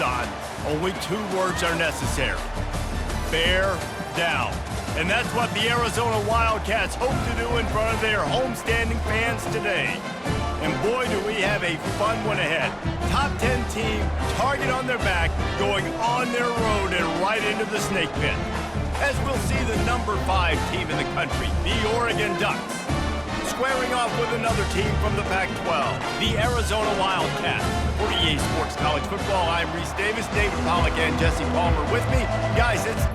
son. Only 2 words are necessary. Bear down. And that's what the Arizona Wildcats hope to do in front of their homestanding fans today. And boy, do we have a fun one ahead. Top 10 team, target on their back, going on their road and right into the snake pit. As we'll see the number 5 team in the country, the Oregon Ducks, squaring off with another team from the Pac-12, the Arizona Wildcats. For EA Sports College Football, I'm Reese Davis, David Pollack, and Jesse Palmer with me. Guys, it's...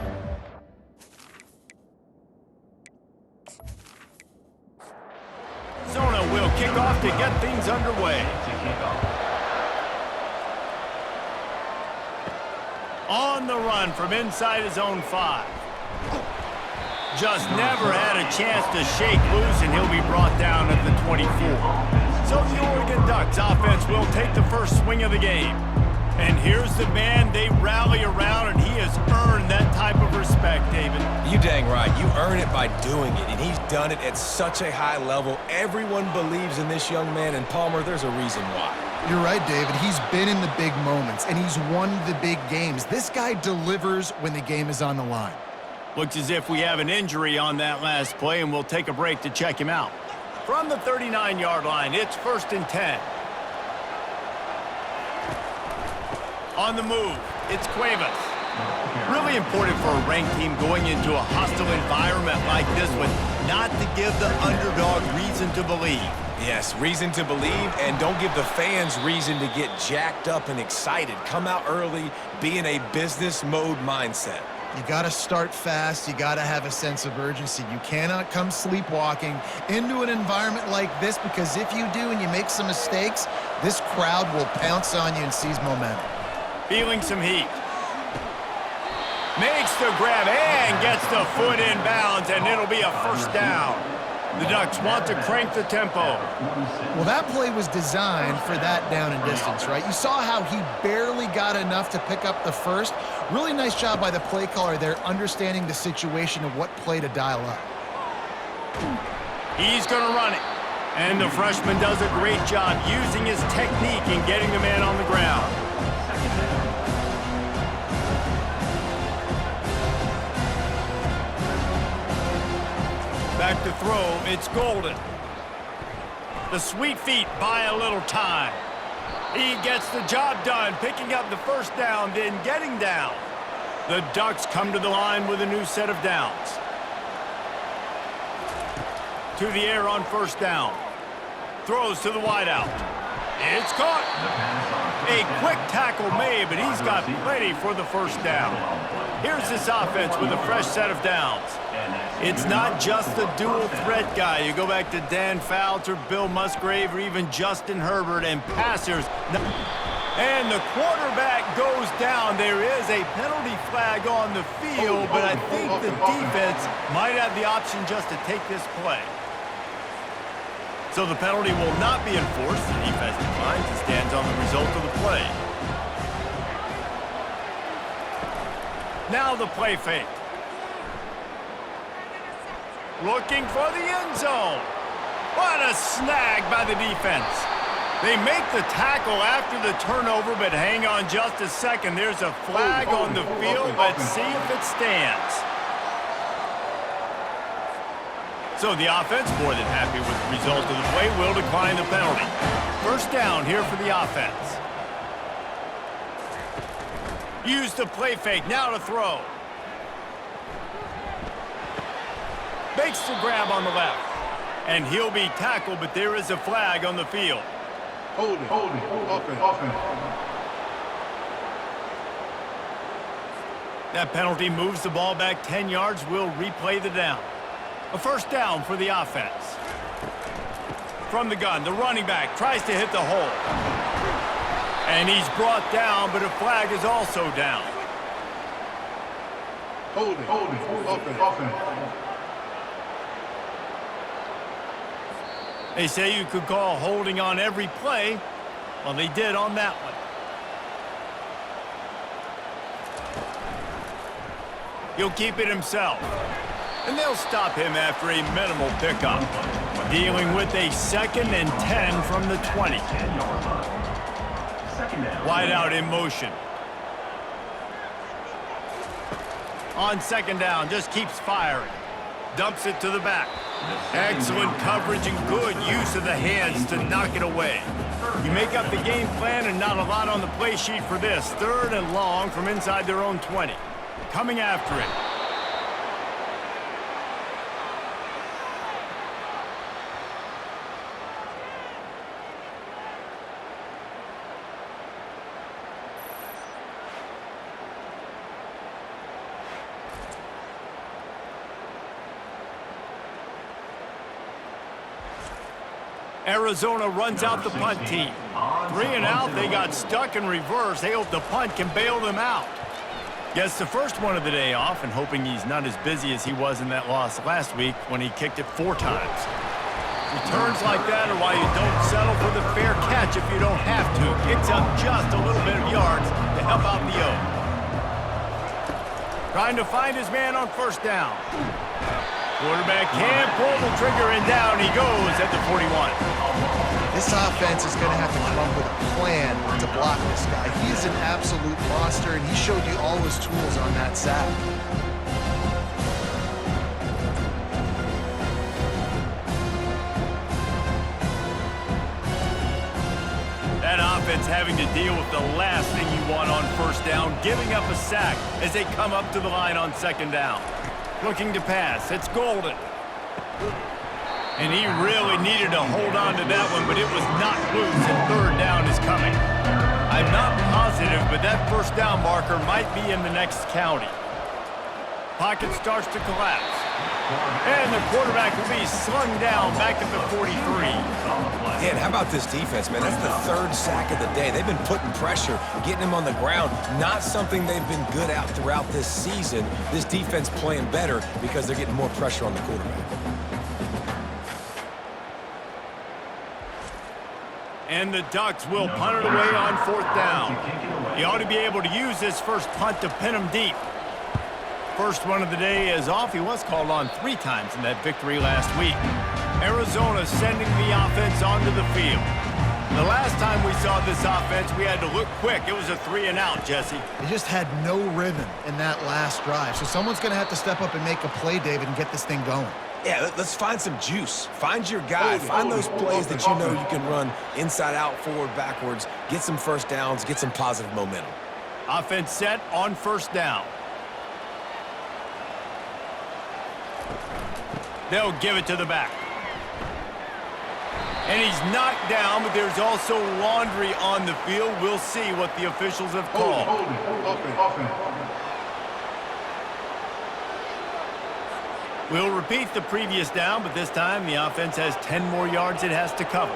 Arizona will kick off to get things underway. On the run from inside his own 5. Just never had a chance to shake loose, and he'll be brought down at the 24. So the Oregon Ducks offense will take the first swing of the game. And here's the man they rally around, and he has earned that type of respect, David. You dang right. You earn it by doing it, and he's done it at such a high level. Everyone believes in this young man, and Palmer, there's a reason why. You're right, David. He's been in the big moments, and he's won the big games. This guy delivers when the game is on the line. Looks as if we have an injury on that last play, and we'll take a break to check him out. From the 39-yard line, it's 1st and 10. On the move, it's Cuevas. Really important for a ranked team going into a hostile environment like this one, not to give the underdog reason to believe. Yes, reason to believe, and don't give the fans reason to get jacked up and excited. Come out early, be in a business mode mindset. You got to start fast. You got to have a sense of urgency. You cannot come sleepwalking into an environment like this, because if you do and you make some mistakes, this crowd will pounce on you and seize momentum. Feeling some heat. Makes the grab and gets the foot in bounds, and it'll be a 1st down. The Ducks want to crank the tempo. Well, that play was designed for that down and distance, right? You saw how he barely got enough to pick up the first. Really nice job by the play caller there, understanding the situation of what play to dial up. He's going to run it. And the freshman does a great job using his technique and getting the man on the ground. Back to throw, it's Golden. The sweet feet buy a little time. He gets the job done, picking up the 1st down, then getting down. The Ducks come to the line with a new set of downs. To the air on 1st down. Throws to the wideout. It's caught. A quick tackle made, but he's got plenty for the 1st down. Here's this offense with a fresh set of downs. It's not just the dual threat guy. You go back to Dan Fouts or Bill Musgrave or even Justin Herbert, and passers. And the quarterback goes down. There is a penalty flag on the field, but I think the defense might have the option just to take this play. So the penalty will not be enforced. The defense declines and stands on the result of the play. Now the play fake. Looking for the end zone. What a snag by the defense. They make the tackle after the turnover, but hang on just a second. There's a flag on the field. Let's see if it stands. So the offense, more than happy with the result of the play, will decline the penalty. 1st down here for the offense. Use the play fake, now to throw. Makes the grab on the left. And he'll be tackled, but there is a flag on the field. Hold it, offense. That penalty moves the ball back 10 yards. We'll replay the down. A 1st down for the offense. From the gun, the running back tries to hit the hole. And he's brought down, but a flag is also down. Hold it, offense. They say you could call holding on every play. Well, they did on that one. He'll keep it himself. And they'll stop him after a minimal pickup. Dealing with a 2nd and 10 from the 20. Wide out in motion. On second down, just keeps firing. Dumps it to the back. Excellent coverage and good use of the hands to knock it away. You make up the game plan and not a lot on the play sheet for this. 3rd and long from inside their own 20. Coming after it. Arizona runs out the punt team. 3 and out, they got stuck in reverse. They hope the punt can bail them out. Gets the first one of the day off and hoping he's not as busy as he was in that loss last week when he kicked it 4 times. Returns like that are why you don't settle for the fair catch if you don't have to. Picks up just a little bit of yards to help out the O. Trying to find his man on first down. Quarterback can't pull the trigger, and down he goes at the 41. This offense is going to have to come up with a plan to block this guy. He is an absolute monster, and he showed you all his tools on that sack. That offense having to deal with the last thing you want on first down, giving up a sack as they come up to the line on second down. Looking to pass. It's Golden. And he really needed to hold on to that one, but it was not loose, and 3rd down is coming. I'm not positive, but that first down marker might be in the next county. Pocket starts to collapse. And the quarterback will be slung down back at the 43. Dan, how about this defense, man? That's the 3rd sack of the day. They've been putting pressure, getting him on the ground. Not something they've been good at throughout this season. This defense playing better because they're getting more pressure on the quarterback. And the Ducks will punt it away on 4th down. He ought to be able to use this first punt to pin him deep. First one of the day is off. He was called on 3 times in that victory last week. Arizona sending the offense onto the field. The last time we saw this offense, we had to look quick. It was a 3 and out, Jesse. They just had no rhythm in that last drive. So someone's going to have to step up and make a play, David, and get this thing going. Yeah, let's find some juice. Find your guy. Find those plays that you know you can run inside out, forward, backwards. Get some first downs. Get some positive momentum. Offense set on first down. They'll give it to the back. And he's knocked down, but there's also laundry on the field. We'll see what the officials have called. We'll repeat the previous down, but this time the offense has 10 more yards it has to cover.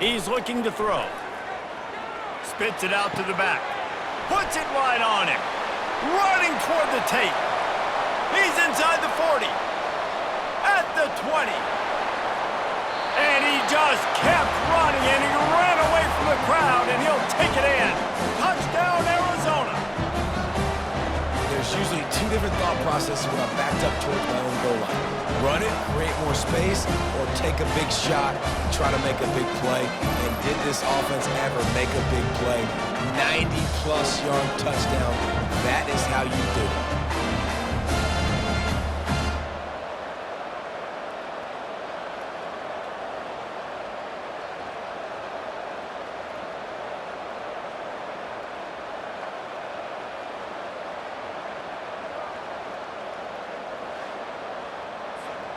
He's looking to throw. Spits it out to the back. Puts it right on him. Running toward the tape. He's inside the 40. At the 20. And he just kept running, and he ran away from the crowd, and he'll take it in. Touchdown, Arizona. There's usually 2 different thought processes when I'm backed up towards my own goal line. Run it, create more space, or take a big shot and try to make a big play. And did this offense ever make a big play? 90-plus yard touchdown. That is how you do it.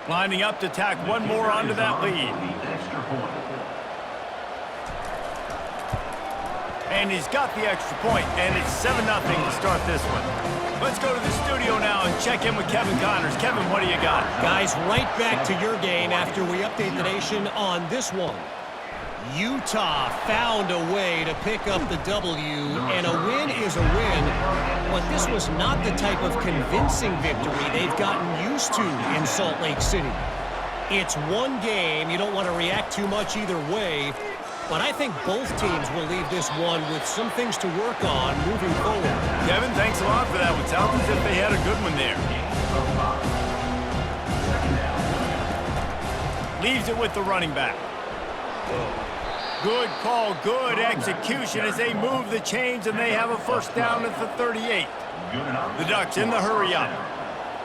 Lining up to tack one more onto that lead. And he's got the extra point, and it's 7-0 to start this one. Let's go to the studio now and check in with Kevin Connors. Kevin, what do you got? Guys, right back to your game after we update the nation on this one. Utah found a way to pick up the W, and a win is a win, but this was not the type of convincing victory they've gotten used to in Salt Lake City. It's one game. You don't want to react too much either way, but I think both teams will leave this one with some things to work on moving forward. Kevin, thanks a lot for that. It sounds as if they had a good one there. Leaves it with the running back. Good call, good execution as they move the chains and they have a first down at the 38. The Ducks in the hurry up.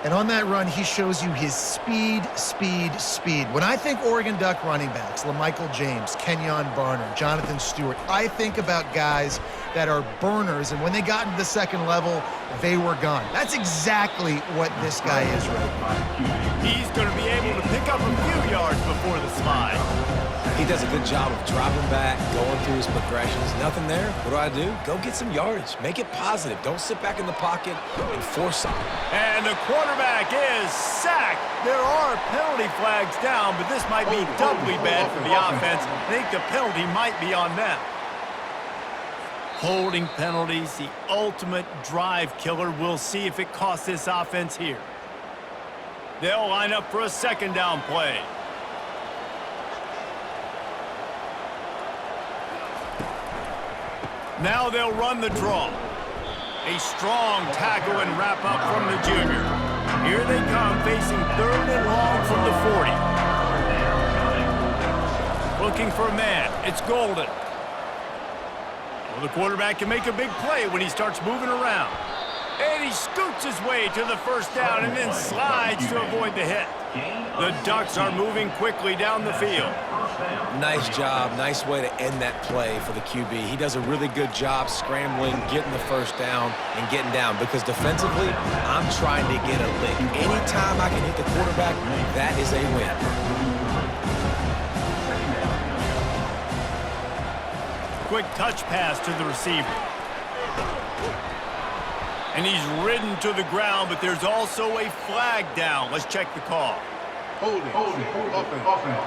And on that run, he shows you his speed, speed, speed. When I think Oregon Duck running backs, LaMichael James, Kenyon Barner, Jonathan Stewart, I think about guys that are burners, and when they got into the second level, they were gone. That's exactly what this guy is right now. He's going to be able to pick up a few yards before the slide. He does a good job of dropping back, going through his progressions. Nothing there. What do? Go get some yardage. Make it positive. Don't sit back in the pocket and force something. And the quarterback is sacked. There are penalty flags down, but this might be doubly bad for the offense. I think the penalty might be on them. Holding penalties, the ultimate drive killer. We'll see if it costs this offense here. They'll line up for a second down play. Now they'll run the draw. A strong tackle and wrap up from the junior. Here they come, facing 3rd and long from the 40. Looking for a man. It's Golden. Well, the quarterback can make a big play when he starts moving around. And he scoots his way to the first down and then slides to avoid the hit. The Ducks are moving quickly down the field. Nice job. Nice way to end that play for the QB. He does a really good job scrambling, getting the first down, and getting down. Because defensively, I'm trying to get a lick. Anytime I can hit the quarterback, that is a win. Quick touch pass to the receiver. And he's ridden to the ground, but there's also a flag down. Let's check the call. Holding, offense.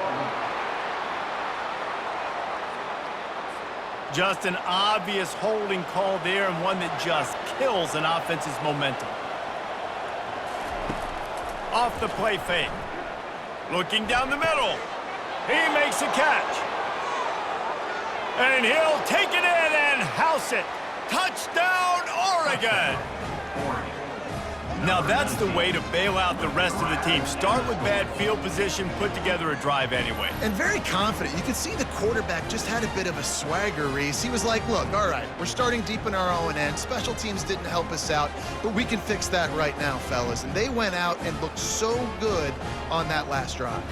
Just an obvious holding call there, and one that just kills an offense's momentum. Off the play fake. Looking down the middle. He makes a catch. And he'll take it in and house it. Touchdown, Oregon! Now that's the way to bail out the rest of the team. Start with bad field position, put together a drive anyway. And very confident. You could see the quarterback just had a bit of a swagger, Reese. He was like, look, all right, we're starting deep in our own end. Special teams didn't help us out, but we can fix that right now, fellas. And they went out and looked so good on that last drive.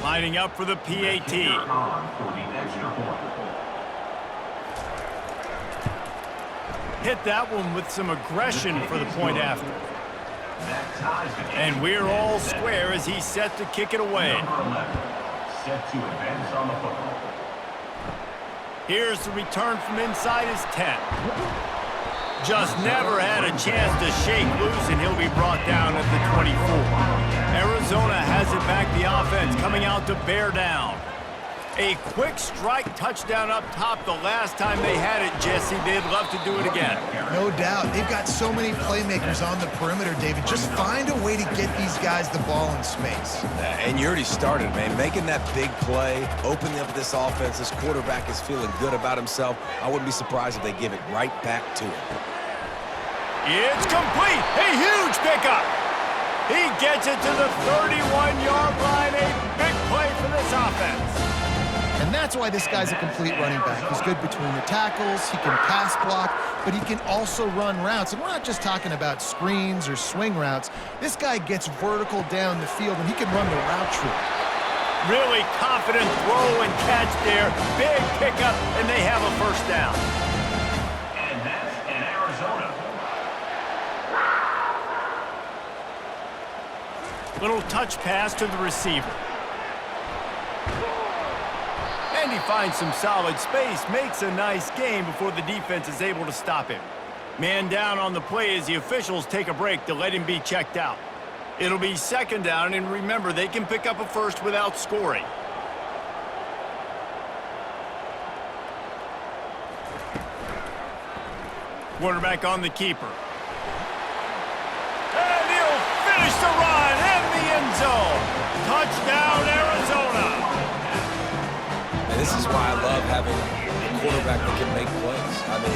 Lining up for the PAT. Hit that one with some aggression for the point after. And we're all square as he's set to kick it away. Here's the return from inside his 10. Just never had a chance to shake loose, and he'll be brought down at the 24. Arizona has it back, the offense coming out to bear down. A quick strike touchdown up top the last time they had it, Jesse. They'd love to do it again. No doubt. They've got so many playmakers on the perimeter, David. Just find a way to get these guys the ball in space. And you already started, man. Making that big play, opening up this offense. This quarterback is feeling good about himself. I wouldn't be surprised if they give it right back to him. It's complete. A huge pickup. He gets it to the 31-yard line. A big play for this offense. And that's why this guy's a complete running back. He's good between the tackles, he can pass block, but he can also run routes. And we're not just talking about screens or swing routes. This guy gets vertical down the field, and he can run the route tree. Really confident throw and catch there. Big pickup, and they have a first down. And that's in Arizona. Little touch pass to the receiver. And he finds some solid space, makes a nice gain before the defense is able to stop him. Man down on the play as the officials take a break to let him be checked out. It'll be second down, and remember, they can pick up a first without scoring. Quarterback on the keeper. And he'll finish the run in the end zone. Touchdown, Arizona. And this is why I love having a quarterback that can make plays. I mean,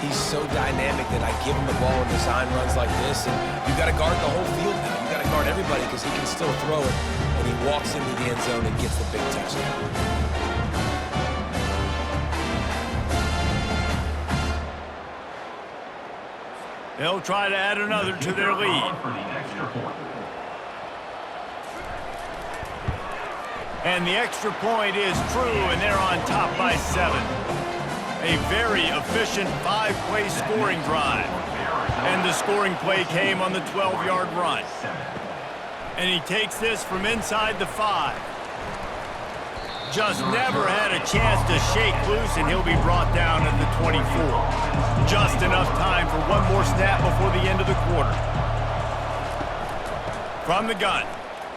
he's so dynamic that I give him the ball in design runs like this, and you got to guard the whole field now. You got to guard everybody because he can still throw it. and he walks into the end zone and gets the big touchdown. They'll try to add another to their lead. And the extra point is true, and they're on top by 7. A very efficient 5-play scoring drive. And the scoring play came on the 12-yard run. And he takes this from inside the 5. Just never had a chance to shake loose, and he'll be brought down at the 24. Just enough time for one more snap before the end of the quarter. From the gun,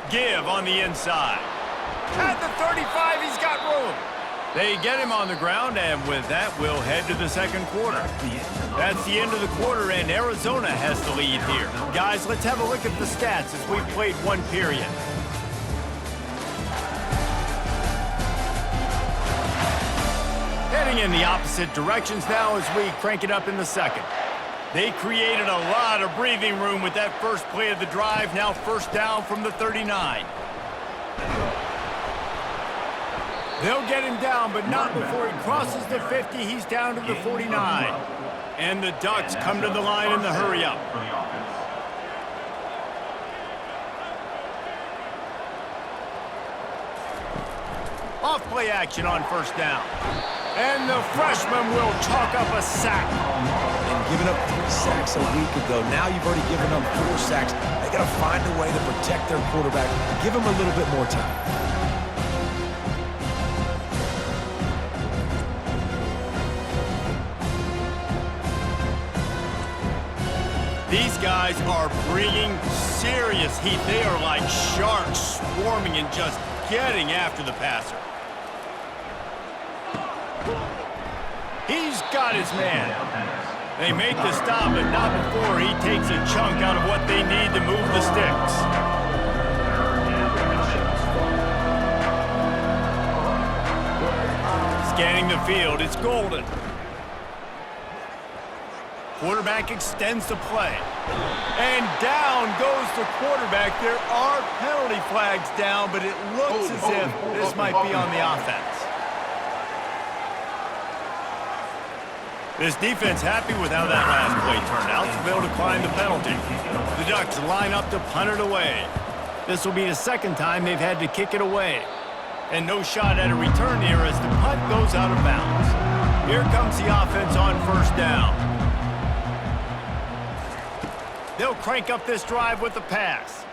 give on the inside. At the 35, he's got room. They get him on the ground, and with that, we'll head to the second quarter. That's the end of the quarter, and Arizona has the lead here. Guys, let's have a look at the stats as we've played one period. Heading in the opposite directions now as we crank it up in the second. They created a lot of breathing room with that first play of the drive, now first down from the 39. They'll get him down, but not before he crosses the 50. He's down to the 49. And the Ducks come to the line in the hurry-up. Off-play action on first down. And the freshman will chalk up a sack. And giving up 3 sacks a week ago, now you've already given up 4 sacks. They got to find a way to protect their quarterback. Give him a little bit more time. These guys are bringing serious heat. They are like sharks swarming and just getting after the passer. He's got his man. They make the stop, but not before he takes a chunk out of what they need to move the sticks. Scanning the field, it's Golden. Quarterback extends the play. And down goes the quarterback. There are penalty flags down, but it looks as if this might be on the offense. This defense happy with how that last play turned out, so they'll decline the penalty. The Ducks line up to punt it away. This will be the second time they've had to kick it away. And no shot at a return here as the punt goes out of bounds. Here comes the offense on first down. They'll crank up this drive with a pass.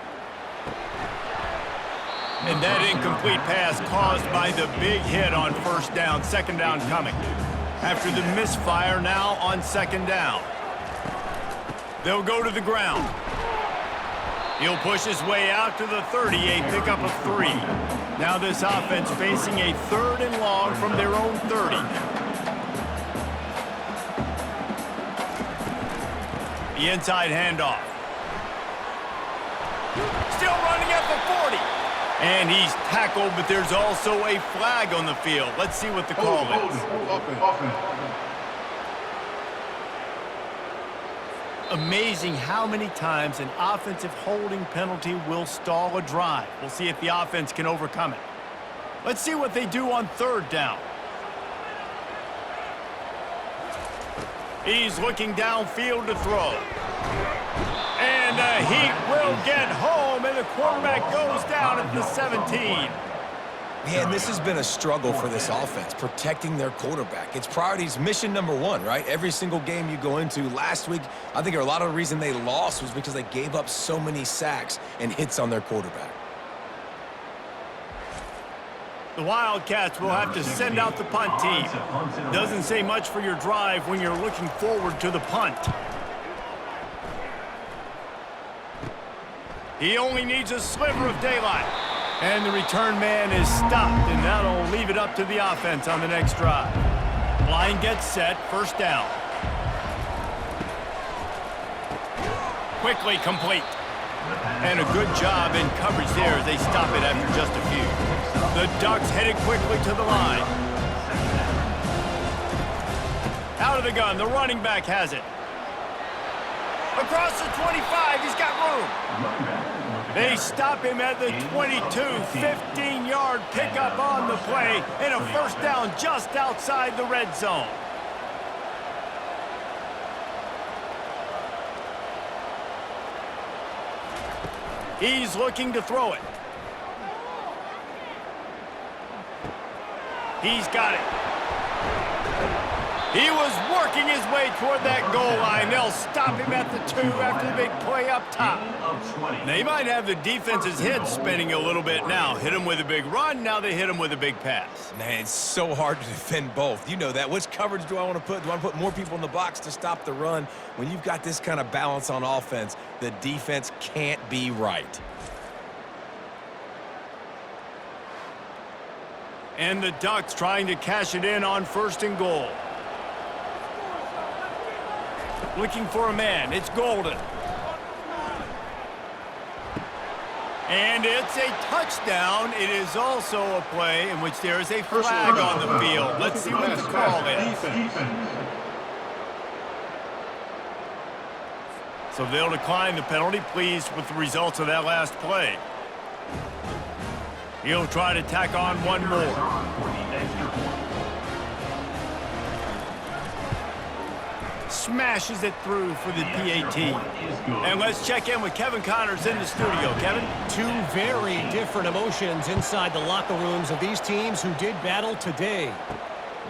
And that incomplete pass caused by the big hit on first down, second down coming. After the misfire, now on second down. They'll go to the ground. He'll push his way out to the 38, pick up a 3. Now this offense facing a 3rd and long from their own 30. The inside handoff. Still running at the 40. And he's tackled, but there's also a flag on the field. Let's see what the call is. Amazing how many times an offensive holding penalty will stall a drive. We'll see if the offense can overcome it. Let's see what they do on third down. He's looking downfield to throw. And the Heat will get home, and the quarterback goes down at the 17. Man, this has been a struggle for this offense, protecting their quarterback. It's priorities, mission number 1, right? Every single game you go into. Last week, I think a lot of the reason they lost was because they gave up so many sacks and hits on their quarterback. The Wildcats will have to send out the punt team. Doesn't say much for your drive when you're looking forward to the punt. He only needs a sliver of daylight. And the return man is stopped, and that'll leave it up to the offense on the next drive. Line gets set, first down. Quickly complete. And a good job in coverage there as they stop it after just a few. The Ducks headed quickly to the line. Out of the gun, the running back has it. Across the 25, he's got room. They stop him at the 22, 15-yard pickup on the play, and a first down just outside the red zone. He's looking to throw it. He's got it. He was working his way toward that goal line. They'll stop him at the 2 after the big play up top. They might have the defense's head spinning a little bit now. Hit him with a big run, now they hit him with a big pass. Man, it's so hard to defend both. You know that. Which coverage do I want to put? Do I want to put more people in the box to stop the run? When you've got this kind of balance on offense, the defense can't be right. And the Ducks trying to cash it in on 1st and goal. Looking for a man. It's Golden. And it's a touchdown. It is also a play in which there is a flag on the field. Let's see what the call is. So they'll decline the penalty, pleased with the results of that last play. He'll try to tack on one more. Smashes it through for the PAT. And let's check in with Kevin Connors in the studio. Kevin? Two very different emotions inside the locker rooms of these teams who did battle today.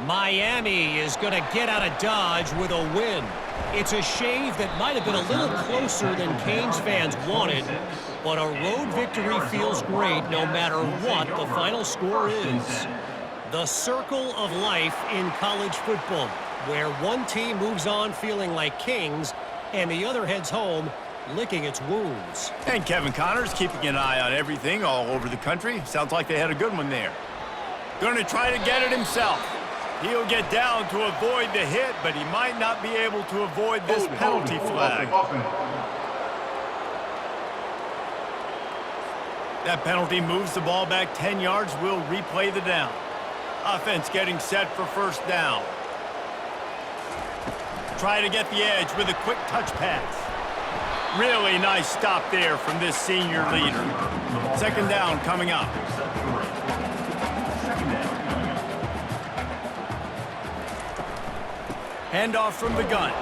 Miami is going to get out of Dodge with a win. It's a shave that might have been a little closer than Canes fans wanted, but a road victory feels great no matter what the final score is. The circle of life in college football, where one team moves on feeling like kings and the other heads home licking its wounds. And Kevin Connors keeping an eye on everything all over the country. Sounds like they had a good one there. Going to try to get it himself. He'll get down to avoid the hit, but he might not be able to avoid this penalty flag. That penalty moves the ball back 10 yards. We'll replay the down. Offense getting set for 1st down. Try to get the edge with a quick touch pass. Really nice stop there from this senior leader. 2nd down coming up. Handoff from the gun.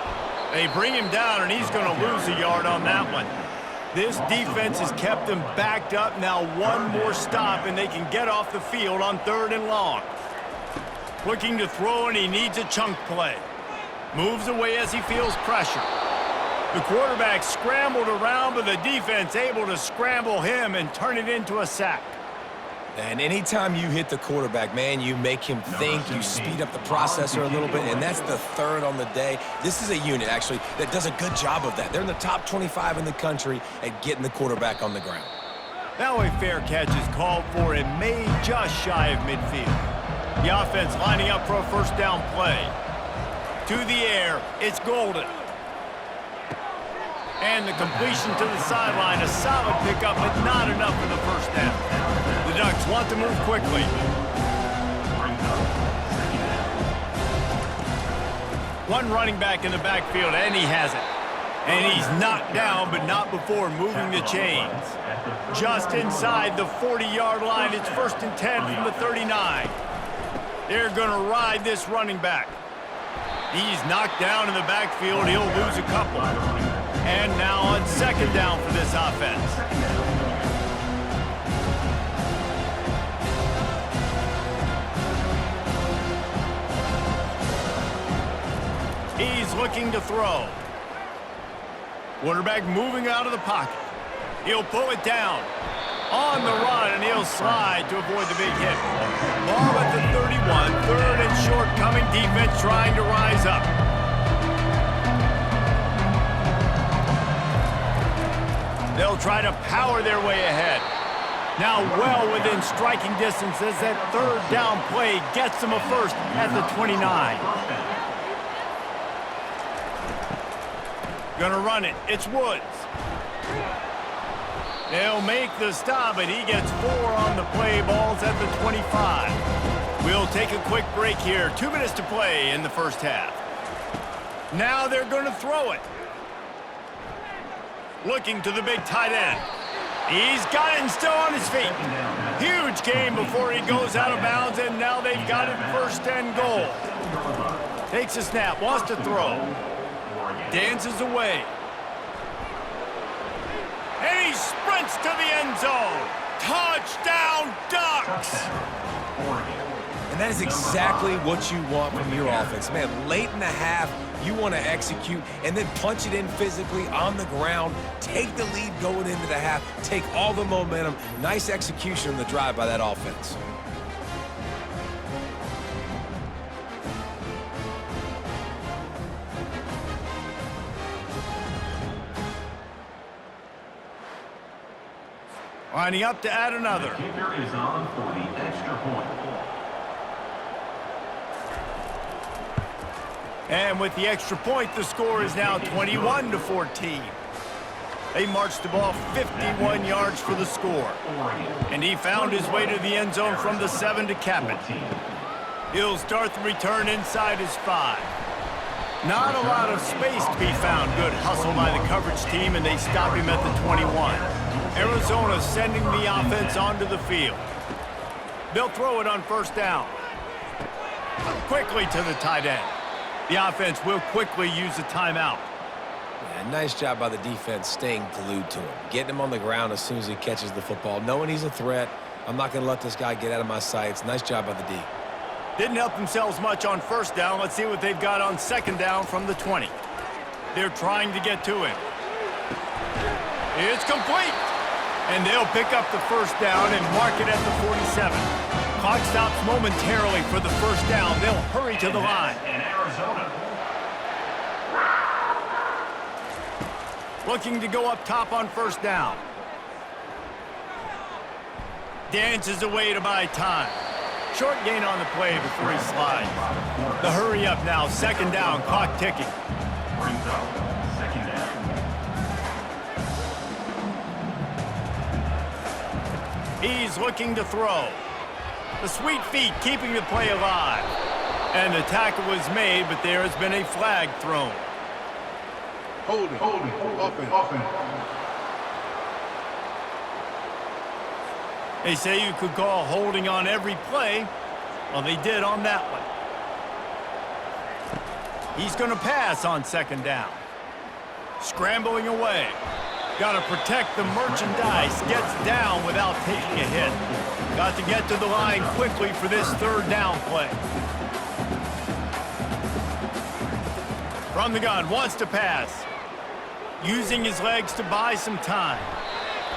They bring him down, and he's going to lose a yard on that one. This defense has kept them backed up. Now one more stop, and they can get off the field on 3rd and long. Looking to throw, and he needs a chunk play. Moves away as he feels pressure. The quarterback scrambled around, but the defense able to scramble him and turn it into a sack. And anytime you hit the quarterback, man, you make him think, you speed up the processor a little bit, and that's the 3rd on the day. This is a unit, actually, that does a good job of that. They're in the top 25 in the country at getting the quarterback on the ground. Now a fair catch is called for and made just shy of midfield. The offense lining up for a 1st down play. To the air, it's Golden. And the completion to the sideline, a solid pickup, but not enough for the 1st down. The Ducks want to move quickly. One running back in the backfield, and he has it. And he's knocked down, but not before moving the chains. Just inside the 40-yard line, it's 1st and 10 from the 39. They're going to ride this running back. He's knocked down in the backfield. He'll lose a couple. And now on 2nd down for this offense. He's looking to throw. Quarterback moving out of the pocket. He'll pull it down. On the run, and he'll slide to avoid the big hit. Ball at the 31, 3rd and short, coming defense trying to rise up. They'll try to power their way ahead. Now well within striking distance as that 3rd down play gets them a 1st at the 29. Gonna run it. It's Woods. They'll make the stop, but he gets 4 on the play. Balls at the 25. We'll take a quick break here. 2 minutes to play in the 1st half. Now they're going to throw it. Looking to the big tight end. He's got it and still on his feet. Huge gain before he goes out of bounds, and now they've got it first and goal. Takes a snap, wants to throw. Dances away. And he sprints to the end zone. Touchdown, Ducks! And that is exactly what you want from your offense. Man, late in the half, you want to execute and then punch it in physically on the ground, take the lead going into the half, take all the momentum. Nice execution on the drive by that offense. Lining up to add another. Kicker is on for the extra point. And with the extra point, the score is now 21-14. They marched the ball 51 yards for the score. And he found his way to the end zone from the 7 to cap it. He'll start the return inside his 5. Not a lot of space to be found. Good hustle by the coverage team, and they stop him at the 21. Arizona sending the offense onto the field. They'll throw it on first down. Quickly to the tight end. The offense will quickly use a timeout. Yeah, nice job by the defense staying glued to him. Getting him on the ground as soon as he catches the football. Knowing he's a threat, I'm not going to let this guy get out of my sights. Nice job by the D. Didn't help themselves much on first down. Let's see what they've got on second down from the 20. They're trying to get to him. It's complete. And they'll pick up the first down and mark it at the 47. Clock stops momentarily for the first down. They'll hurry to the line. In Arizona. Looking to go up top on first down. Dances away to buy time. Short gain on the play before he slides. The hurry up now, second down, clock ticking. Brings up second down. He's looking to throw. The sweet feet keeping the play alive. And the tackle was made, but there has been a flag thrown. Hold it, offense. They say you could call holding on every play. Well, they did on that one. He's going to pass on second down. Scrambling away. Got to protect the merchandise. Gets down without taking a hit. Got to get to the line quickly for this third down play. From the gun, wants to pass. Using his legs to buy some time.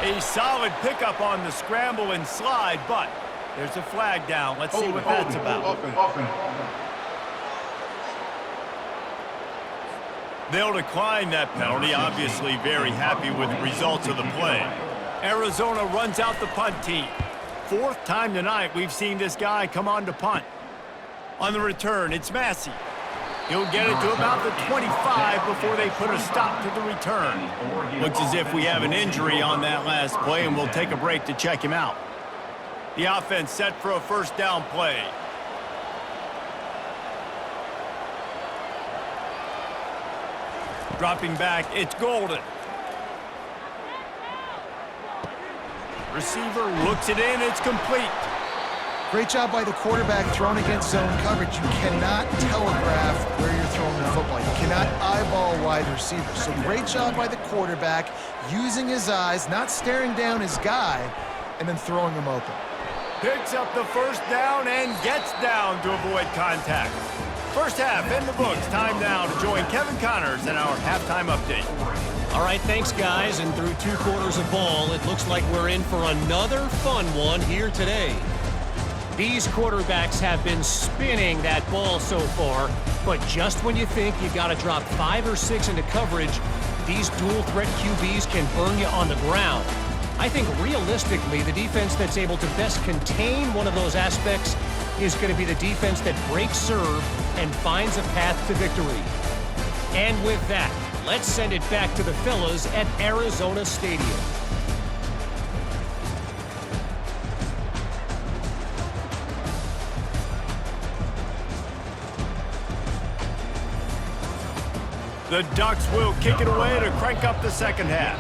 A solid pickup on the scramble and slide, but there's a flag down. Let's see what that's about. They'll decline that penalty, obviously very happy with the results of the play. Arizona runs out the punt team. Fourth time tonight we've seen this guy come on to punt. On the return, it's Massey. He'll get it to about the 25 before they put a stop to the return. Looks as if we have an injury on that last play, and we'll take a break to check him out. The offense set for a first down play. Dropping back, it's Golden. Receiver looks it in, it's complete. Great job by the quarterback thrown against zone coverage. You cannot telegraph where you're throwing the football. You cannot eyeball wide receivers. So great job by the quarterback using his eyes, not staring down his guy, and then throwing him open. Picks up the first down and gets down to avoid contact. First half in the books. Time now to join Kevin Connors in our halftime update. All right, thanks, guys. And through 2 quarters of ball, it looks like we're in for another fun one here today. These quarterbacks have been spinning that ball so far, but just when you think you got to drop 5 or 6 into coverage, these dual threat QBs can burn you on the ground. I think realistically, the defense that's able to best contain one of those aspects is going to be the defense that breaks serve and finds a path to victory. And with that, let's send it back to the fellas at Arizona Stadium. The Ducks will kick it away to crank up the second half.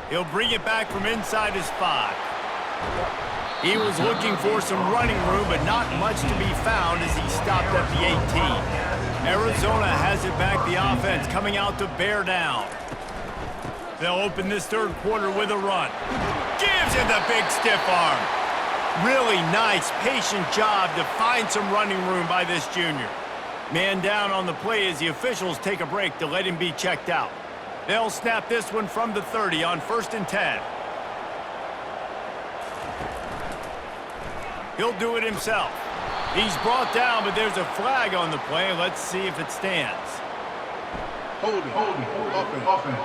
He'll bring it back from inside his 5. He was looking for some running room, but not much to be found as he stopped at the 18. Arizona has it back, the offense coming out to bear down. They'll open this third quarter with a run. Gives him the big stiff arm. Really nice, patient job to find some running room by this junior. Man down on the play as the officials take a break to let him be checked out. They'll snap this one from the 30 on 1st and 10. He'll do it himself. He's brought down, but there's a flag on the play. Let's see if it stands. Holding. Offense.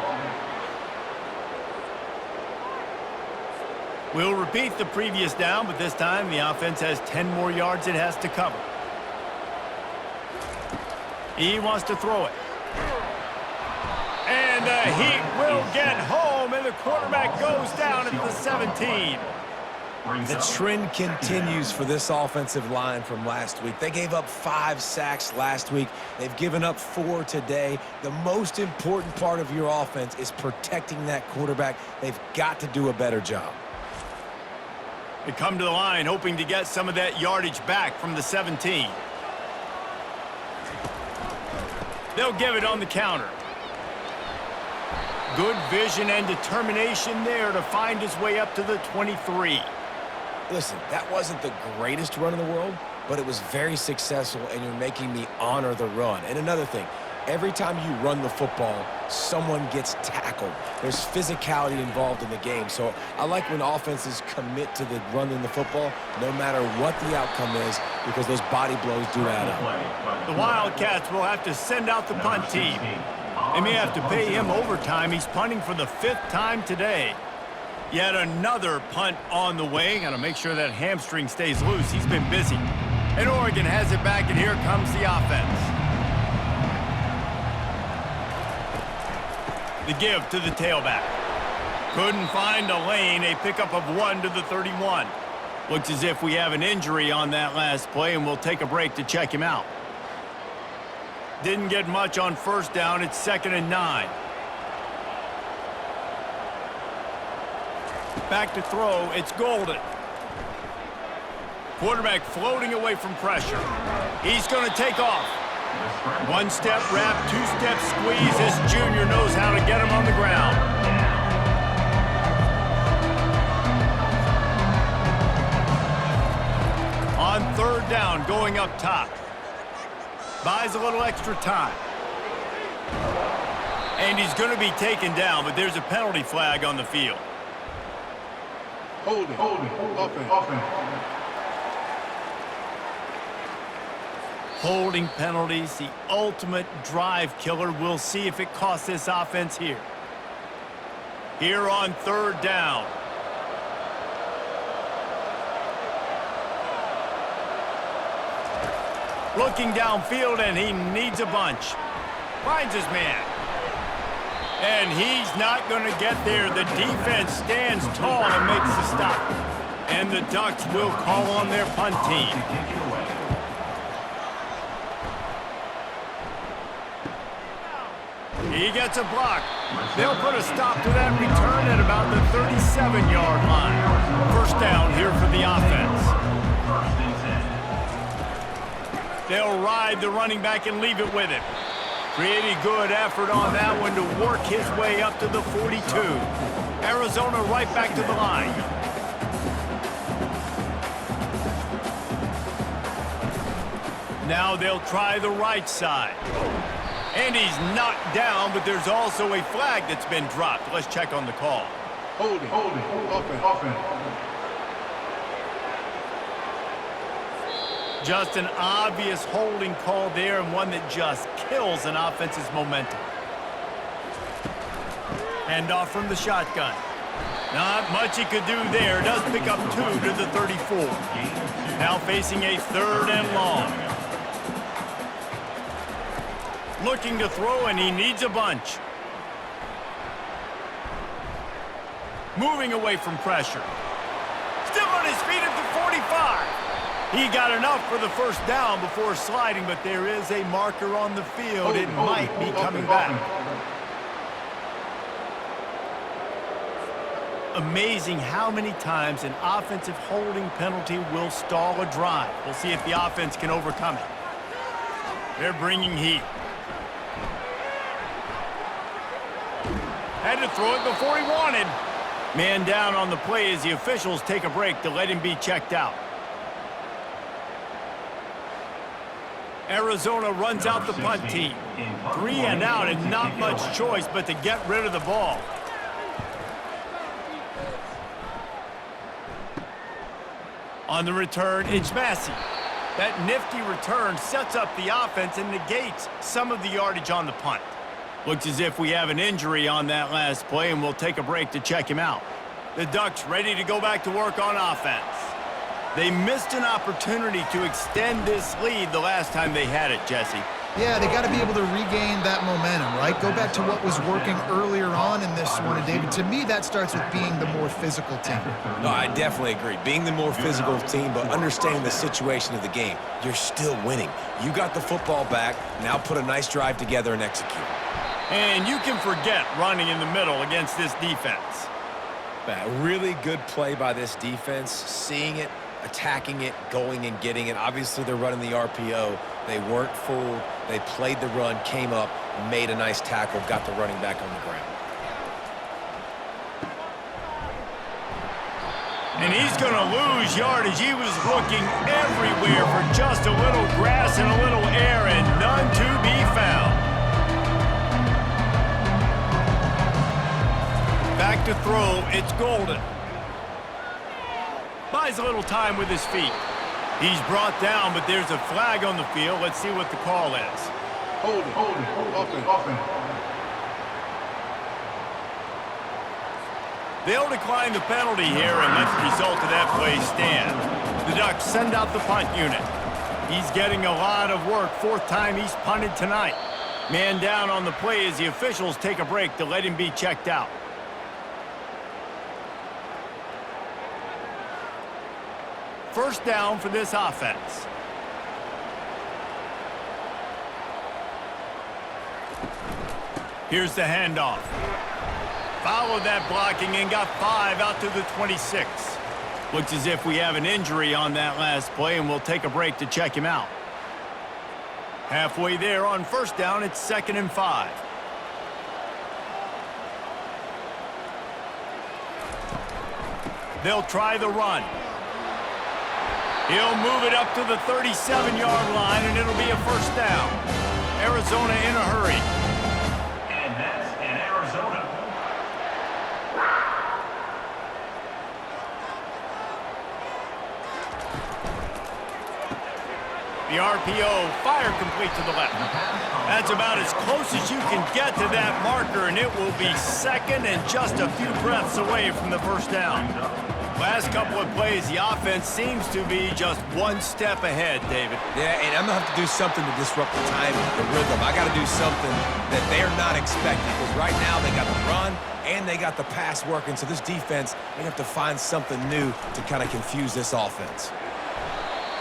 We'll repeat the previous down, but this time the offense has 10 more yards it has to cover. He wants to throw it. And the Heat will get home, and the quarterback goes down at the 17. The trend continues for this offensive line from last week. They gave up 5 sacks last week. They've given up 4 today. The most important part of your offense is protecting that quarterback. They've got to do a better job. They come to the line hoping to get some of that yardage back from the 17. They'll give it on the counter. Good vision and determination there to find his way up to the 23. Listen, that wasn't the greatest run in the world, but it was very successful, and you're making me honor the run. And another thing, every time you run the football, someone gets tackled. There's physicality involved in the game. So I like when offenses commit to the running the football, no matter what the outcome is, because those body blows do add up. The Wildcats will have to send out the punt team. They may have to pay him overtime. He's punting for the 5th time today. Yet another punt on the way. Got to make sure that hamstring stays loose. He's been busy. And Oregon has it back, and here comes the offense. The give to the tailback. Couldn't find a lane. A pickup of 1 to the 31. Looks as if we have an injury on that last play, and we'll take a break to check him out. Didn't get much on 1st down. It's 2nd and 9. Back to throw. It's Golden. Quarterback floating away from pressure. He's going to take off. 1-step wrap, 2-step squeeze. This junior knows how to get him on the ground. On 3rd down, going up top. Buys a little extra time. And he's going to be taken down, but there's a penalty flag on the field. Holding. Offense. Holding penalties, the ultimate drive killer. We'll see if it costs this offense here. Here on 3rd down. Looking downfield, and he needs a bunch. Finds his man. And he's not going to get there. The defense stands tall and makes the stop. And the Ducks will call on their punt team. He gets a block. They'll put a stop to that return at about the 37-yard line. 1st down here for the offense. They'll ride the running back and leave it with him. Pretty good effort on that one to work his way up to the 42. Arizona right back to the line. Now they'll try the right side. And he's knocked down, but there's also a flag that's been dropped. Let's check on the call. Holding. Offense. Just an obvious holding call there, and one that just kills an offense's momentum. Hand off from the shotgun. Not much he could do there. Does pick up 2 to the 34. Now facing a 3rd and long. Looking to throw, and he needs a bunch. Moving away from pressure. Still on his feet at the 45. He got enough for the 1st down before sliding, but there is a marker on the field. It might be coming back. amazing how many times an offensive holding penalty will stall a drive. We'll see if the offense can overcome it. They're bringing heat. Had to throw it before he wanted. Man down on the play as the officials take a break to let him be checked out. Arizona runs out the punt team. 3 and out and not much choice but to get rid of the ball. On the return, it's Massey. That nifty return sets up the offense and negates some of the yardage on the punt. Looks as if we have an injury on that last play, and we'll take a break to check him out. The Ducks ready to go back to work on offense. They missed an opportunity to extend this lead the last time they had it, Jesse. Yeah, they got to be able to regain that momentum, right? Go back to what was working earlier on in this one. And, David, to me, that starts with being the more physical team. No, I definitely agree. Being the more physical team, but understanding the situation of the game. You're still winning. You got the football back. Now put a nice drive together and execute. And you can forget running in the middle against this defense. A really good play by this defense, seeing it, attacking it, going and getting it. Obviously, they're running the RPO. They weren't fooled. They played the run, came up, made a nice tackle, got the running back on the ground. And he's going to lose yardage. He was looking everywhere for just a little grass and a little air, and none to be found. Back to throw, it's Golden. Buys a little time with his feet. He's brought down, but there's a flag on the field. Let's see what the call is. Hold it, offense. They'll decline the penalty here and let the result of that play stand. The Ducks send out the punt unit. He's getting a lot of work. 4th time he's punted tonight. Man down on the play as the officials take a break to let him be checked out. First down for this offense. Here's the handoff. Followed that blocking and got 5 out to the 26. Looks as if we have an injury on that last play, and we'll take a break to check him out. Halfway there on first down, it's 2nd and 5. They'll try the run. He'll move it up to the 37-yard line, and it'll be a first down. Arizona in a hurry. And that's in Arizona. The RPO, fire complete to the left. That's about as close as you can get to that marker, and it will be 2nd and just a few breaths away from the first down. Last couple of plays, the offense seems to be just one step ahead, David. Yeah, and I'm going to have to do something to disrupt the timing, the rhythm. I got to do something that they're not expecting, because right now they got the run and they got the pass working, so this defense, they have to find something new to kind of confuse this offense.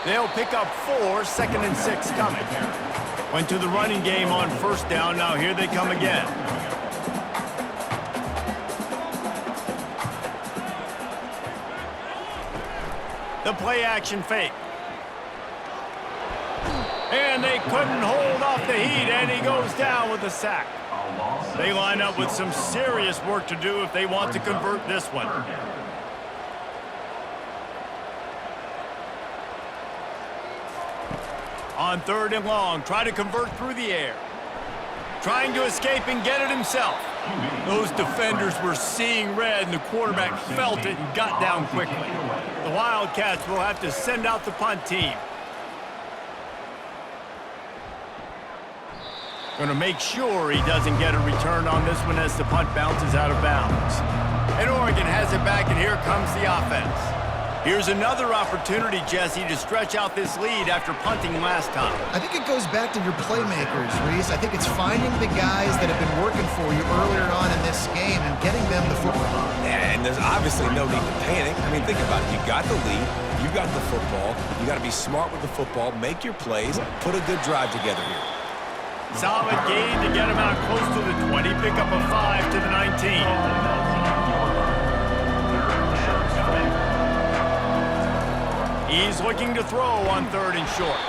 They'll pick up 4, 2nd and 6 coming. Went to the running game on first down, now here they come again. The play-action fake. And they couldn't hold off the heat, and he goes down with a sack. They line up with some serious work to do if they want to convert this one. On 3rd and long, try to convert through the air. Trying to escape and get it himself. Those defenders were seeing red, and the quarterback felt it and got down quickly. The Wildcats will have to send out the punt team. Going to make sure he doesn't get a return on this one as the punt bounces out of bounds. And Oregon has it back, and here comes the offense. Here's another opportunity, Jesse, to stretch out this lead after punting last time. I think it goes back to your playmakers, Reese. I think it's finding the guys that have been working for you earlier on in this game and getting them the football. Yeah, and there's obviously no need to panic. I mean, think about it. You got the lead. You got the football. You got to be smart with the football. Make your plays. Put a good drive together here. Solid gain to get him out close to the 20. Pick up a 5 to the 19. He's looking to throw on 3rd and short.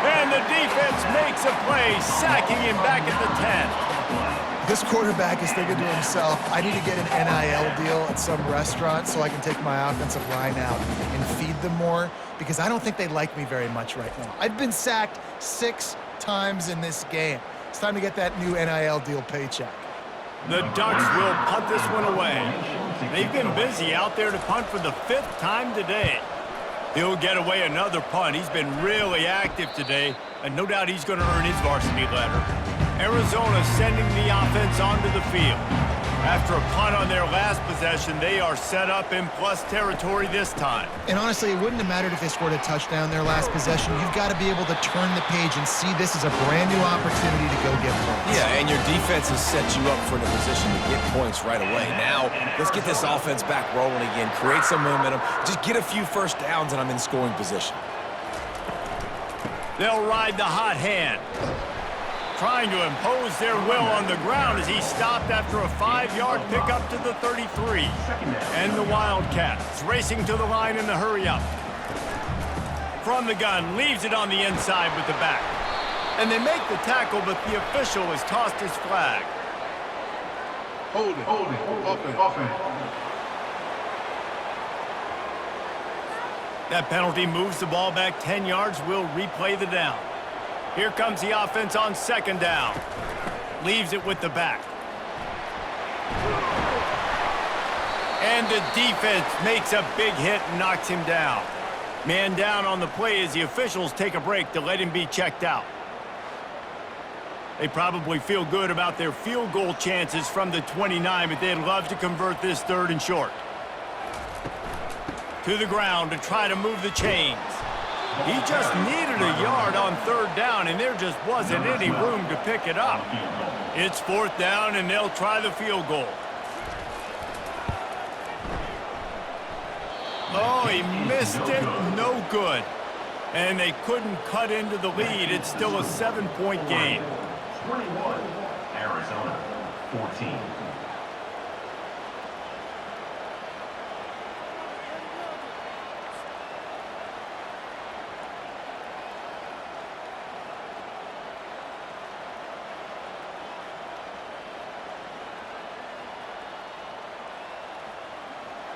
And the defense makes a play, sacking him back at the 10. This quarterback is thinking to himself, I need to get an NIL deal at some restaurant so I can take my offensive line out and feed them more, because I don't think they like me very much right now. I've been sacked 6 times in this game. It's time to get that new NIL deal paycheck. The Ducks will punt this one away. They've been busy out there to punt for the 5th time today. He'll get away another punt. He's been really active today, and no doubt he's going to earn his varsity letter. Arizona sending the offense onto the field. After a punt on their last possession, they are set up in plus territory this time. And honestly, it wouldn't have mattered if they scored a touchdown their last possession. You've got to be able to turn the page and see this as a brand new opportunity to go get points. Yeah, and your defense has set you up for the position to get points right away. Now, let's get this offense back rolling again, create some momentum, just get a few first downs, and I'm in scoring position. They'll ride the hot hand, trying to impose their will on the ground as he stopped after a 5-yard pickup to the 33. And the Wildcats racing to the line in the hurry-up. From the gun, leaves it on the inside with the back. And they make the tackle, but the official has tossed his flag. Hold it. Offense. That penalty moves the ball back 10 yards. We'll replay the down. Here comes the offense on 2nd down. Leaves it with the back. And the defense makes a big hit and knocks him down. Man down on the play as the officials take a break to let him be checked out. They probably feel good about their field goal chances from the 29, but they'd love to convert this 3rd and short. To the ground to try to move the chains. He just needed a yard on 3rd down, and there just wasn't any room to pick it up. It's 4th down, and they'll try the field goal. Oh, he missed it. No good. And they couldn't cut into the lead. It's still a 7-point game. 21, Arizona, 14.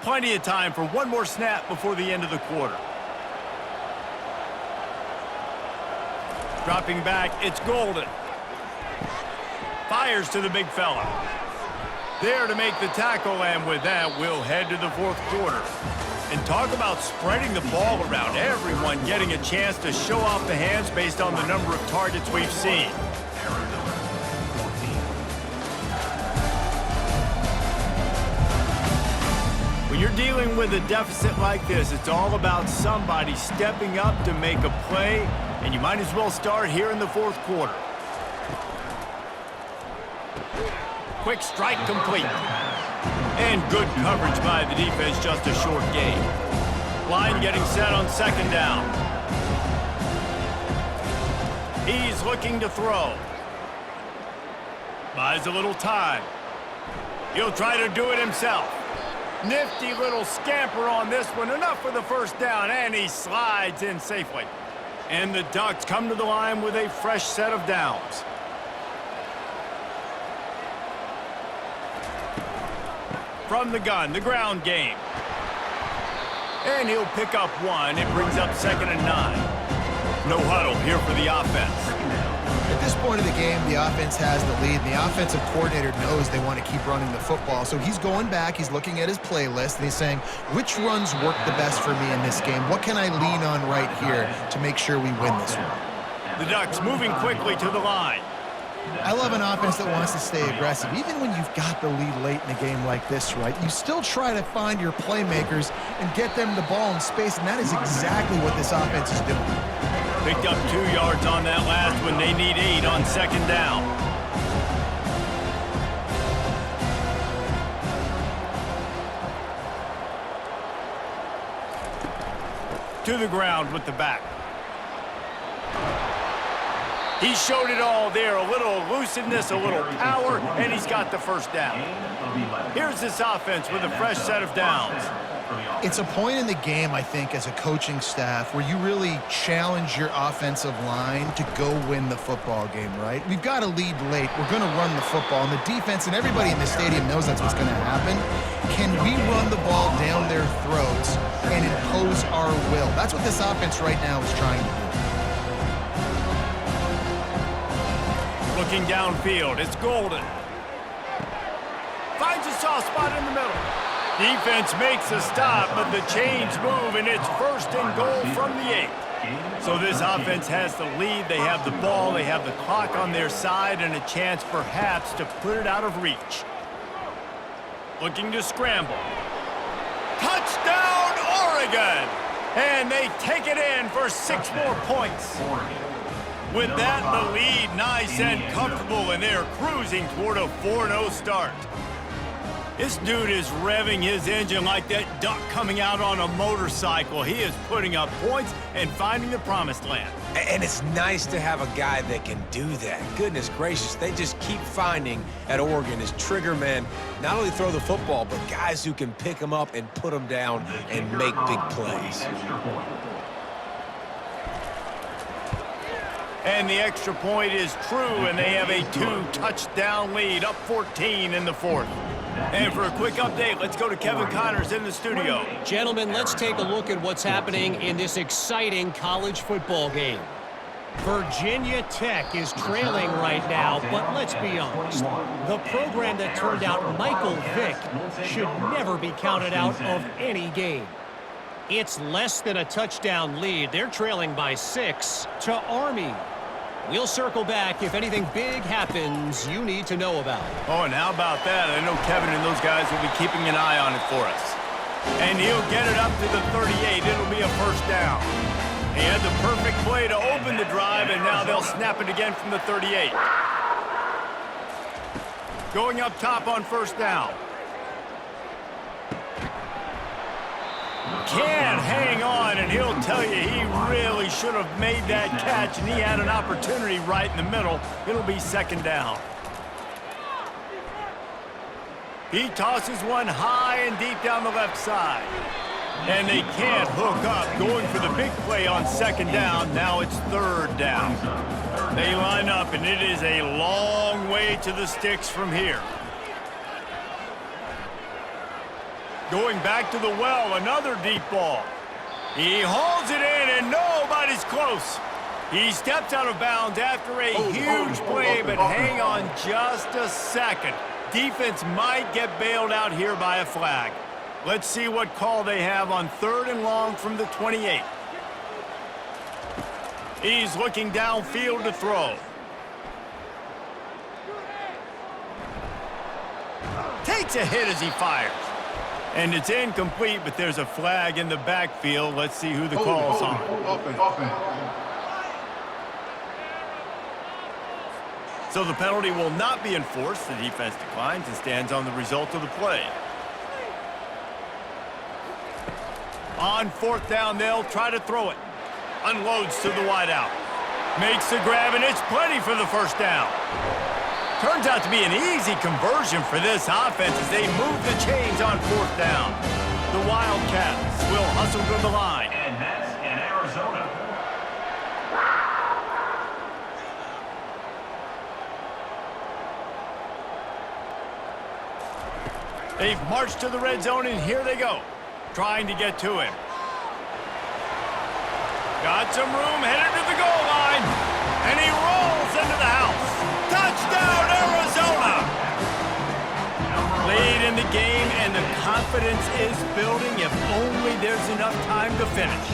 Plenty of time for one more snap before the end of the quarter. Dropping back, it's Golden. Fires to the big fella. There to make the tackle, and with that, we'll head to the 4th quarter. And talk about spreading the ball around. Everyone getting a chance to show off the hands based on the number of targets we've seen. When you're dealing with a deficit like this, it's all about somebody stepping up to make a play, and you might as well start here in the 4th quarter. Quick strike complete. And good coverage by the defense, just a short gain. Line getting set on 2nd down. He's looking to throw. Buys a little time. He'll try to do it himself. Nifty little scamper on this one. Enough for the 1st down, and he slides in safely. And the Ducks come to the line with a fresh set of downs. From the gun, the ground game. And he'll pick up 1. It brings up 2nd and 9. No huddle here for the offense. At this point of the game, the offense has the lead, and the offensive coordinator knows they want to keep running the football. So he's going back, he's looking at his playlist, and he's saying, which runs work the best for me in this game? What can I lean on right here to make sure we win this one? The Ducks moving quickly to the line. I love an offense that wants to stay aggressive. Even when you've got the lead late in a game like this, right, you still try to find your playmakers and get them the ball in space, and that is exactly what this offense is doing. Picked up 2 yards on that last one. They need 8 on 2nd down. To the ground with the back. He showed it all there. A little elusiveness, a little power, and he's got the 1st down. Here's this offense with a fresh set of downs. It's a point in the game, I think, as a coaching staff where you really challenge your offensive line to go win the football game, right? We've got to lead late. We're going to run the football. And the defense and everybody in the stadium knows that's what's going to happen. Can we run the ball down their throats and impose our will? That's what this offense right now is trying to do. Looking downfield, it's Golden. Finds a soft spot in the middle. Defense makes a stop, but the chains move, and it's 1st and goal from the 8. So this offense has the lead. They have the ball. They have the clock on their side and a chance perhaps to put it out of reach. Looking to scramble. Touchdown, Oregon! And they take it in for 6 more points. With that, the lead nice and comfortable, and they're cruising toward a 4-0 start. This dude is revving his engine like that duck coming out on a motorcycle. He is putting up points and finding the promised land. And it's nice to have a guy that can do that. Goodness gracious, they just keep finding at Oregon is trigger men, not only throw the football, but guys who can pick them up and put them down and make big plays. And the extra point is true, and they have a 2-touchdown lead, up 14 in the 4th. And for a quick update, let's go to Kevin Connors in the studio. Gentlemen, let's take a look at what's happening in this exciting college football game. Virginia Tech is trailing right now, but let's be honest. The program that turned out Michael Vick should never be counted out of any game. It's less than a touchdown lead. They're trailing by 6 to Army. We'll circle back if anything big happens you need to know about. Oh, and how about that? I know Kevin and those guys will be keeping an eye on it for us. And he'll get it up to the 38. It'll be a 1st down. He had the perfect play to open the drive, and now they'll snap it again from the 38. Going up top on 1st down. Can't hang on, and he'll tell you he really should have made that catch, and he had an opportunity right in the middle. It'll be 2nd down. He tosses one high and deep down the left side. And they can't hook up, going for the big play on 2nd down. Now it's 3rd down. They line up, and it is a long way to the sticks from here. Going back to the well, another deep ball. He hauls it in, and nobody's close. He steps out of bounds after a huge play, but hang on just a second. Defense might get bailed out here by a flag. Let's see what call they have on 3rd and long from the 28. He's looking downfield to throw. Takes a hit as he fires. And it's incomplete, but there's a flag in the backfield. Let's see who the call's on. So the penalty will not be enforced. The defense declines and stands on the result of the play. On 4th down, they'll try to throw it. Unloads to the wideout. Makes the grab, and it's plenty for the 1st down. Turns out to be an easy conversion for this offense as they move the chains on 4th down. The Wildcats will hustle to the line. And that's in Arizona. They've marched to the red zone, and here they go. Trying to get to him. Got some room, headed to the goal line. And he rolls into the house. Touchdown, Arizona! Late in the game, and the confidence is building if only there's enough time to finish.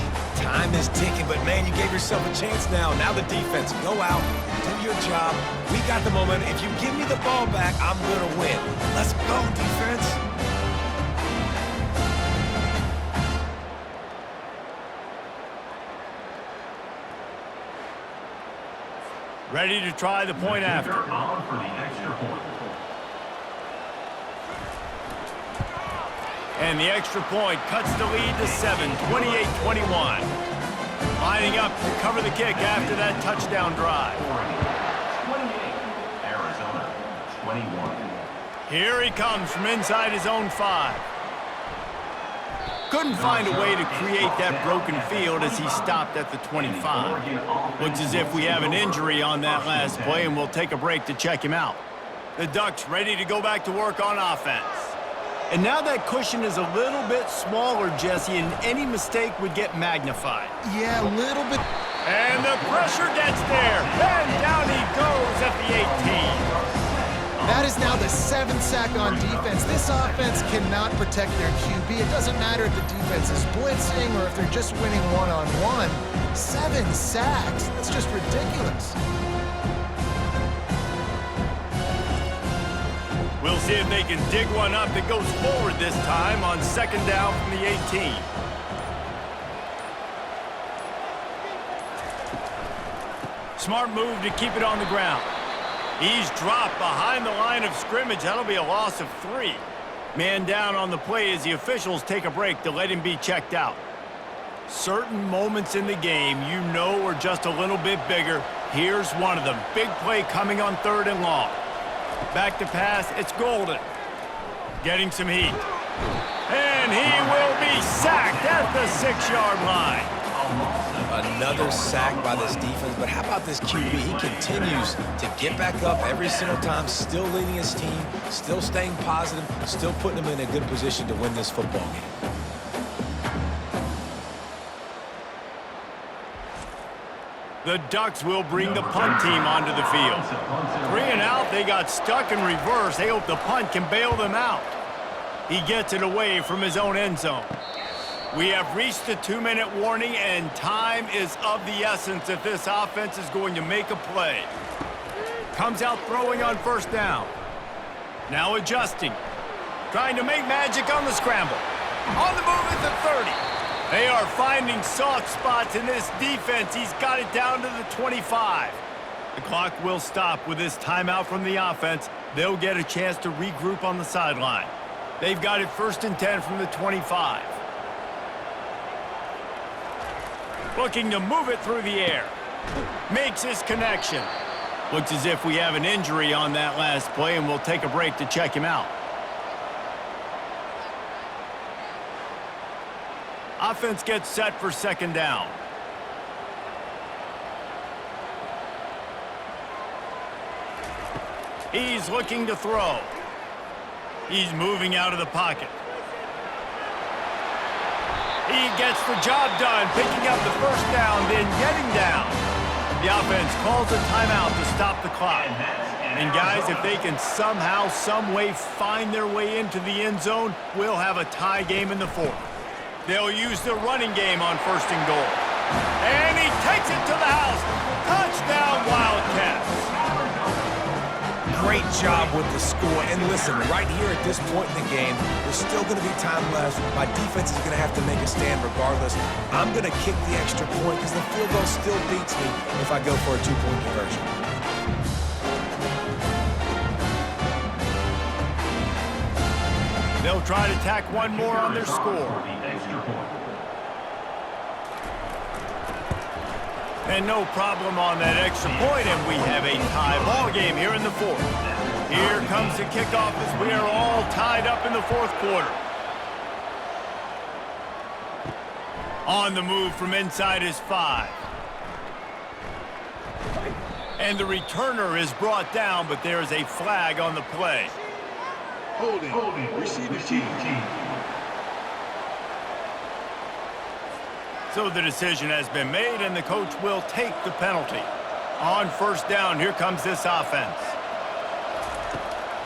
Time is ticking, but man, you gave yourself a chance now. Now the defense, go out, do your job. We got the momentum. If you give me the ball back, I'm going to win. Let's go, defense. Ready to try the point after. On for the extra point. And the extra point cuts the lead to 7, 28-21. Lining up to cover the kick after that touchdown drive. 28, Arizona, 21. Here he comes from inside his own 5. Couldn't find a way to create that broken field as he stopped at the 25. Looks as if we have an injury on that last play, and we'll take a break to check him out. The Ducks ready to go back to work on offense. And now that cushion is a little bit smaller, Jesse, and any mistake would get magnified. Yeah, a little bit. And the pressure gets there. And down he goes at the 18. That is now the 7th sack on defense. This offense cannot protect their QB. It doesn't matter if the defense is blitzing or if they're just winning one-on-one. 7 sacks. That's just ridiculous. We'll see if they can dig one up that goes forward this time on 2nd down from the 18. Smart move to keep it on the ground. He's dropped behind the line of scrimmage. That'll be a loss of 3. Man down on the play as the officials take a break to let him be checked out. Certain moments in the game you know are just a little bit bigger. Here's one of them. Big play coming on 3rd and long. Back to pass, it's Golden. Getting some heat. And he will be sacked at the 6-yard line. Another sack by this defense, but how about this QB? He continues to get back up every single time, still leading his team, still staying positive, still putting them in a good position to win this football game. The Ducks will bring the punt team onto the field. 3 and out, they got stuck in reverse. They hope the punt can bail them out. He gets it away from his own end zone. We have reached the 2-minute warning, and time is of the essence if this offense is going to make a play. Comes out throwing on 1st down. Now adjusting. Trying to make magic on the scramble. On the move at the 30. They are finding soft spots in this defense. He's got it down to the 25. The clock will stop with this timeout from the offense. They'll get a chance to regroup on the sideline. They've got it 1st and 10 from the 25. Looking to move it through the air. Makes his connection. Looks as if we have an injury on that last play, and we'll take a break to check him out. Offense gets set for 2nd down. He's looking to throw. He's moving out of the pocket. He gets the job done, picking up the 1st down, then getting down. The offense calls a timeout to stop the clock. And guys, if they can somehow, some way find their way into the end zone, we'll have a tie game in the 4th. They'll use the running game on 1st and goal. And he takes it to the house. Touchdown, Wildcats. Great job with the score. And listen, right here at this point in the game, there's still going to be time left. My defense is going to have to make a stand regardless. I'm going to kick the extra point because the field goal still beats me if I go for a 2-point conversion. They'll try to tack one more on their score. And no problem on that extra point, and we have a tie ball game here in the 4th. Here comes the kickoff as we are all tied up in the 4th quarter. On the move from inside his 5. And the returner is brought down, but there is a flag on the play. Holding. Receive the team. So the decision has been made, and the coach will take the penalty. On 1st down, here comes this offense.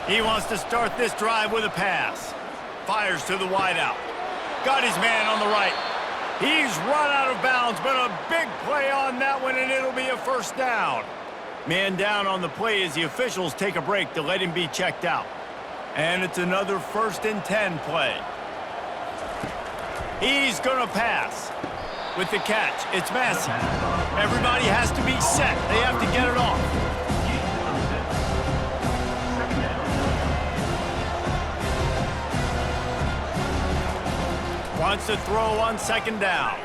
He wants to start this drive with a pass. Fires to the wideout. Got his man on the right. He's run out of bounds, but a big play on that one, and it'll be a 1st down. Man down on the play as the officials take a break to let him be checked out. And it's another 1st and 10 play. He's going to pass. With the catch, it's Massey. Everybody has to be set. They have to get it off. Wants to throw on 2nd down.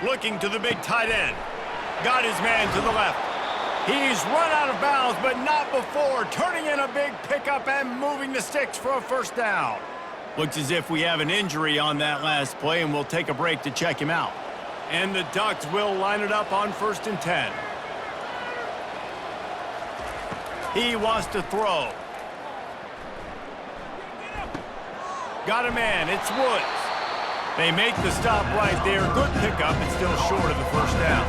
Looking to the big tight end. Got his man to the left. He's run out of bounds, but not before. Turning in a big pickup and moving the sticks for a 1st down. Looks as if we have an injury on that last play, and we'll take a break to check him out. And the Ducks will line it up on 1st and 10. He wants to throw. Got a man. It's Woods. They make the stop right there. Good pickup. It's still short of the first down.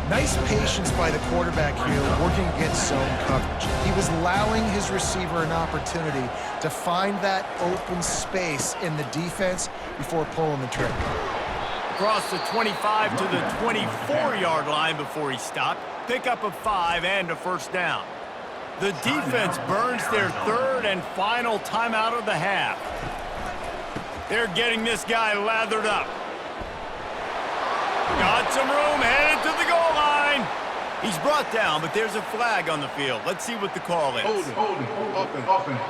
Nice patience by the quarterback here, working against zone coverage. He was allowing his receiver an opportunity to find that open space in the defense before pulling the trigger. Across the 25 to the 24-yard line before he stopped. Pickup of 5 and a first down. The defense burns their 3rd and final timeout of the half. They're getting this guy lathered up. Got some room, headed to the goal line. He's brought down, but there's a flag on the field. Let's see what the call is. Holding, offense.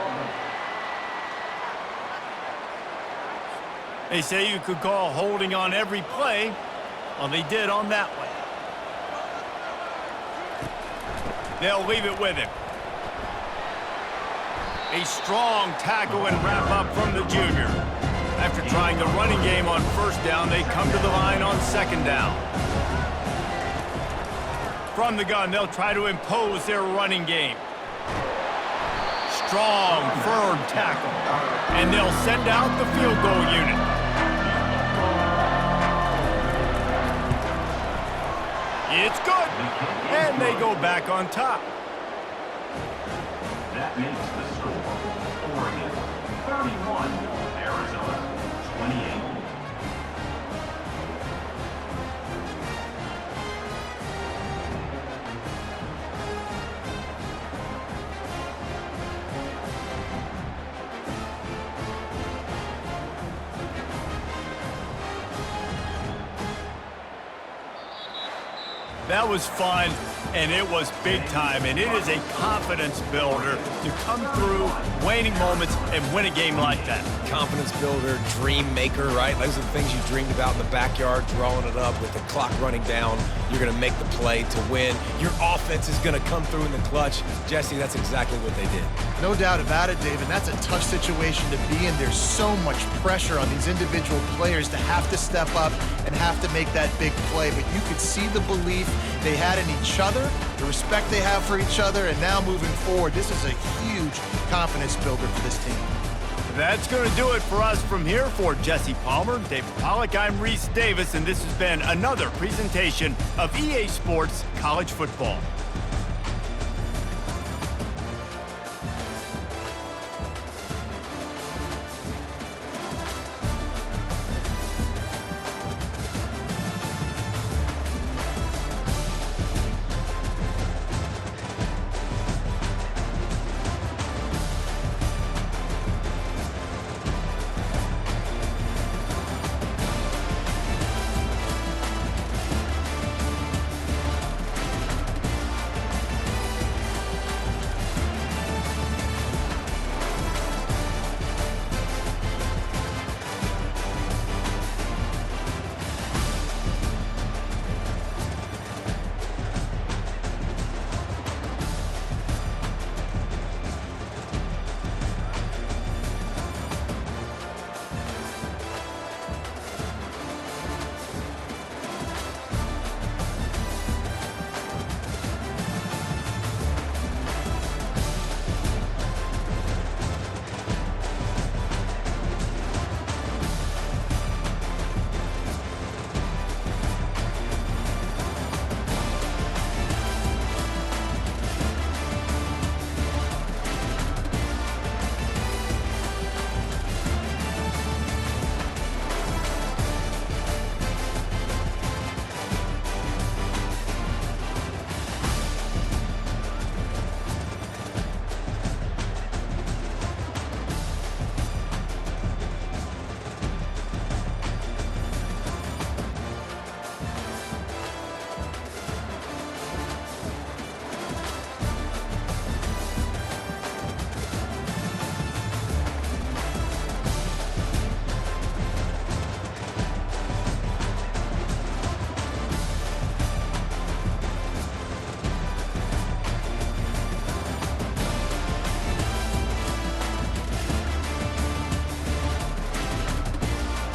They say you could call holding on every play. Well, they did on that one. They'll leave it with him. A strong tackle and wrap up from the junior. After trying the running game on 1st down, they come to the line on 2nd down. From the gun, they'll try to impose their running game. Strong, firm tackle. And they'll send out the field goal unit. It's good. And they go back on top. That makes the score. Oregon 31, Arizona 28. That was fun, and it was big time, and it is a confidence builder to come through waning moments and win a game like that. Confidence builder, dream maker, right? Those are the things you dreamed about in the backyard, drawing it up with the clock running down. You're going to make the play to win. Your offense is going to come through in the clutch. Jesse, that's exactly what they did. No doubt about it, David. That's a tough situation to be in. There's so much pressure on these individual players to have to step up and have to make that big play. But you could see the belief they had in each other, the respect they have for each other, and now moving forward, this is a huge confidence builder for this team. That's going to do it for us from here. For Jesse Palmer, David Pollack, I'm Reese Davis, and this has been another presentation of EA Sports College Football.